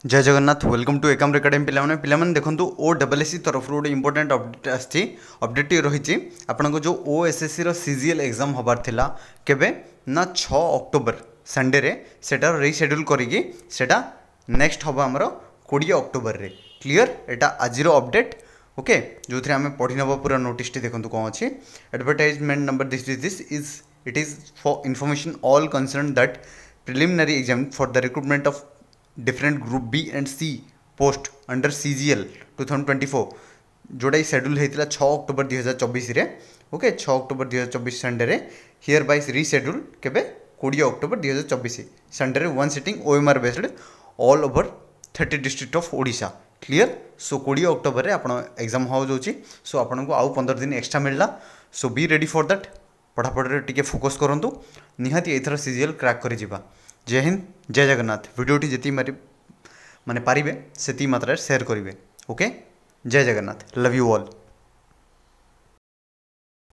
जय Jagannath welcome to एकाम academy पिलाने देखो ओ डबल एस सी तरफ गोटे इंपोर्टाट अपडेट आसी अपडेट रही आपण जो O S S C CGL exam हबार थिला केबे ना 6 अक्टोबर संडे रे सेटा रिशेड्यूल करिकी सेटा नेक्स्ट हम आमर 20 अक्टोबर रे क्लियर एटा आज अपडेट ओके जो थे आम पढ़ी नवा पूरा नोटिस देखो कौन अच्छी advertisement number this is it is for information all concern that preliminary exam for the recruitment of different group B and C post under CGL 2024 जोटा शेड्यूल होता 6 अक्टोबर 2024 रे ओके 6 अक्टोबर 2024 संडे रे hereby reschedule केबे 20 October 2024 Sunday रे one sitting OMR based all over 30 district of Odisha clear so 20 October रे आपण exam हो जाउची सो आपण को आउ 15 दिन एक्स्ट्रा मिलला सो बी रेडी फॉर दैट पढ़ापढ़ी रे टिके फोकस करंतु निहाती एथर सीजीएल क्रैक करि जिबा। जय हिंद जय जगन्नाथ वीडियोटी जी माने पारिबे सेती मात्रा शेयर करिवे ओके जय जगन्नाथ लव यू ऑल।